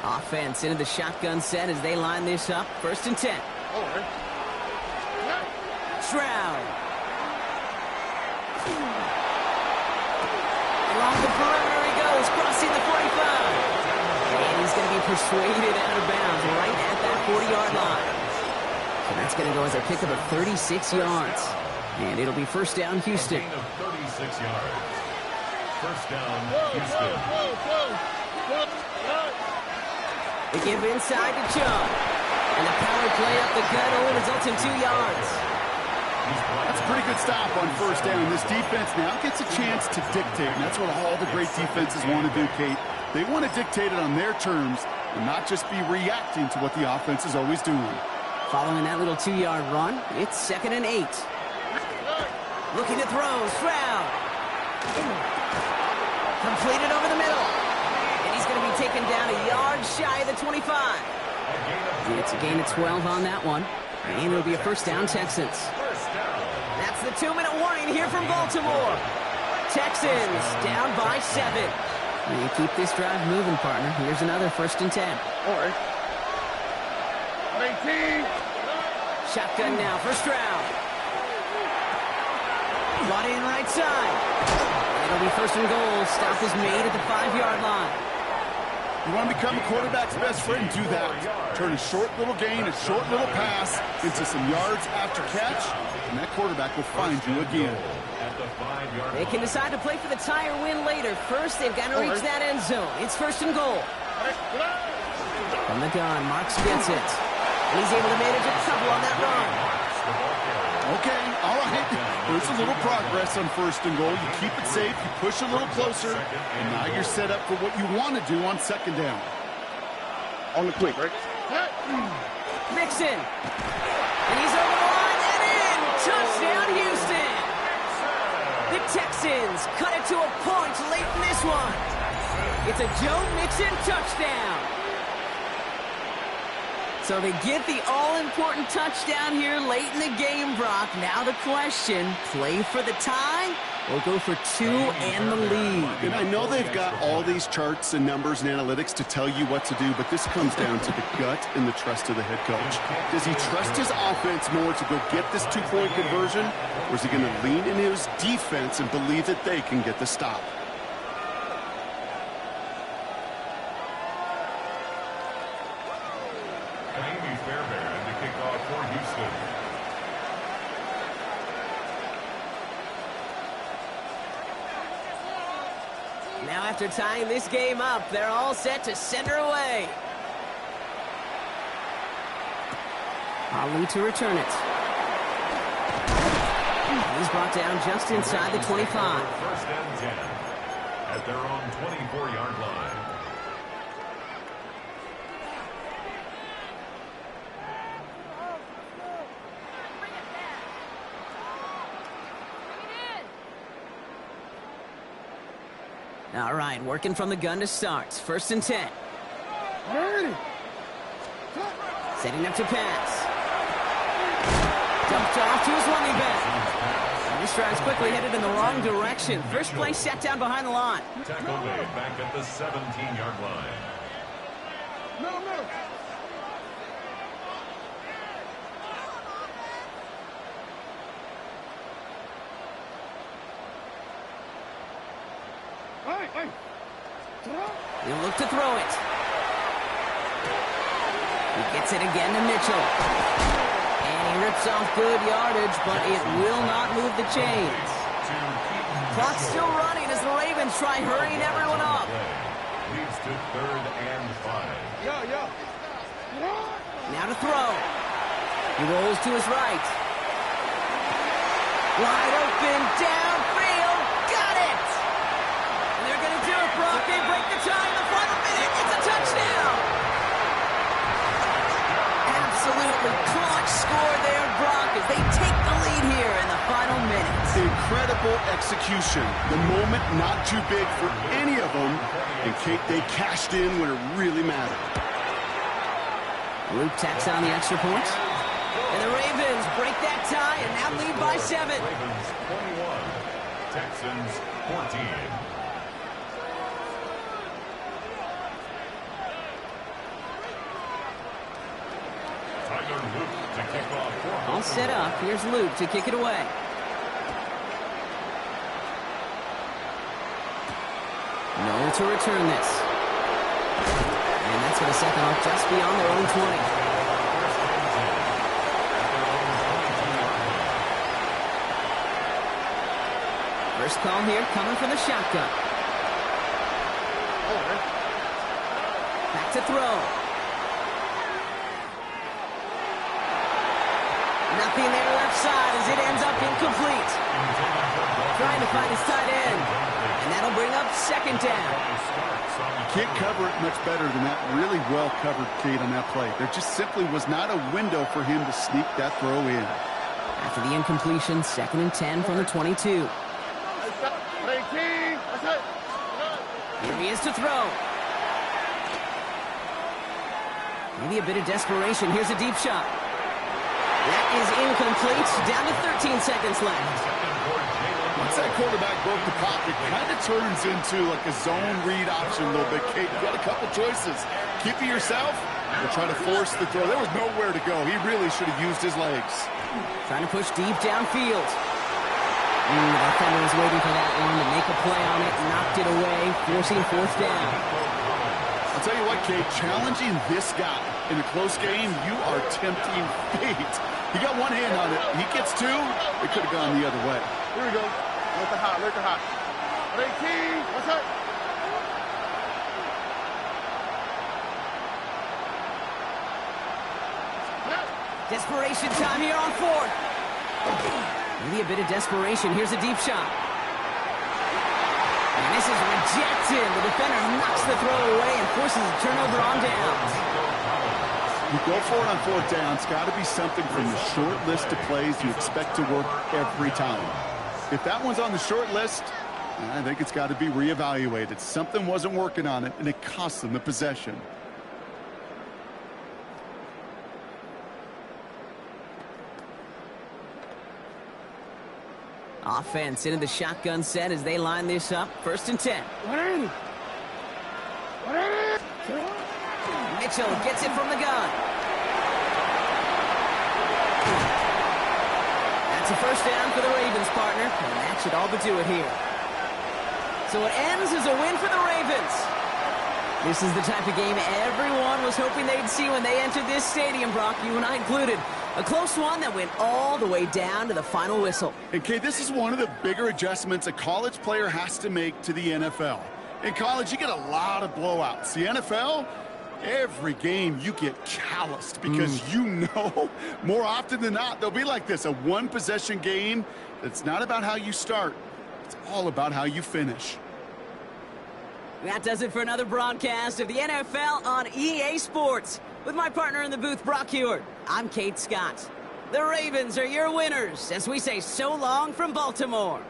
line. Offense into the shotgun set as they line this up. 1st and 10. Stroud. Along the perimeter he goes, crossing the 45. And he's going to be persuaded out of bounds right at that 40-yard line. So that's going to go as a pickup of 36 yards. And it'll be 1st down, Houston. A gain of 36 yards. 1st down, Houston. They give inside to Chubb. And the power play up the gut only results in 2 yards. That's a pretty good stop on 1st down. This defense now gets a chance to dictate, and that's what all the great defenses want to do, Kate. They want to dictate it on their terms and not just be reacting to what the offense is always doing. Following that little 2-yard run, it's 2nd and 8. Looking to throw, Stroud. Completed over the middle. And he's going to be taken down a yard shy of the 25. It's a gain of 12 on that one. And it'll be a 1st down, Texans. That's the 2-minute warning here from Baltimore. Texans down by 7. And you keep this drive moving, partner. Here's another 1st and 10. Shotgun now for Stroud. Brought in right side. It'll be 1st and goal. Stop is made at the 5-yard line. You want to become a quarterback's best friend, do that. Turn a short little gain, a short little pass into some yards after catch, and that quarterback will find you again. They can decide to play for the tie or win later. First, they've got to reach that end zone. It's 1st and goal. From the gun, Marks gets it. And he's able to manage a couple on that run. Okay, all right. There's a little progress on 1st and goal. You keep it safe, you push a little closer, and now you're set up for what you want to do on 2nd down. On the quick, right? Mixon. And he's over the line and in. Touchdown, Houston. The Texans cut it to a point late in this one. It's a Joe Mixon touchdown. So they get the all-important touchdown here late in the game, Brock. Now the question, play for the tie will go for 2 and the lead. And I know they've got all these charts and numbers and analytics to tell you what to do, but this comes down to the gut and the trust of the head coach. Does he trust his offense more to go get this 2-point conversion, or is he going to lean into his defense and believe that they can get the stop? Now after tying this game up, they're all set to center away. Ali to return it. He's brought down just inside the 25. First and 10 at their own 24-yard line. All right, working from the gun to start. First and 10. Setting up to pass. Dumped off to his running back. This drive's quickly headed in the wrong direction. First play set down behind the line. Tackle made back at the 17-yard line. No. He'll look to throw it. He gets it again to Mitchell. And he rips off good yardage, but it will not move the chains. Clock's still running as the Ravens try hurrying everyone up. Leads to 3rd and 5. Now to throw. He rolls to his right. Wide open, downfield, got it! And they're going to do it, Brock. They break the tie in the final minute. It's a touchdown! Absolutely clutch score there, Brock, as they take the lead here in the final minutes. Incredible execution. The moment not too big for any of them. And Kate, they cashed in when it really mattered. Luke tacks on the extra point. And the Ravens break that tie and now lead by 7. Ravens 21, Texans 14. Tyler Luke to kick off. All set up. Here's Luke to kick it away. No to return this. And that's going to set them up just beyond their own 20. First call here coming from the shotgun. Back to throw. Nothing there left side as it ends up incomplete. Trying to find his tight end. And that'll bring up 2nd down. Can't cover it much better than that. Really well covered, Kate, on that play. There just simply was not a window for him to sneak that throw in. After the incompletion, 2nd and 10 from the 22. Here he is to throw. Maybe a bit of desperation. Here's a deep shot. That is incomplete. Down to 13 seconds left. Once that quarterback broke the pocket, it kind of turns into like a zone read option a little bit. Kate, you got a couple choices. Keep it yourself or try to force the throw. There was nowhere to go. He really should have used his legs. Trying to push deep downfield. The defender was waiting for that one to make a play on it, knocked it away, forcing 4th down. I'll tell you what, Kate, challenging this guy in a close game, you are tempting fate. He got one hand on it. He gets 2, it could have gone the other way. Here we go. Let the hot. 18. What's up? Desperation time here on 4th. Maybe a bit of desperation. Here's a deep shot. And this is rejected. The defender knocks the throw away and forces a turnover on downs. You go for it on 4th down. It's got to be something from the short list of plays you expect to work every time. If that one's on the short list, I think it's got to be reevaluated. Something wasn't working on it, and it cost them the possession. Offense into the shotgun set as they line this up. 1st and 10. Mitchell gets it from the gun. That's a 1st down for the Ravens, partner. And that should all but do it here. So it ends as a win for the Ravens. This is the type of game everyone was hoping they'd see when they entered this stadium, Brock, you and I included. A close one that went all the way down to the final whistle. And, Kay, this is one of the bigger adjustments a college player has to make to the NFL. In college, you get a lot of blowouts. The NFL, every game you get calloused because you know more often than not they'll be like this, a one-possession game. It's not about how you start. It's all about how you finish. That does it for another broadcast of the NFL on EA Sports. With my partner in the booth, Brock Hewitt, I'm Kate Scott. The Ravens are your winners as we say so long from Baltimore.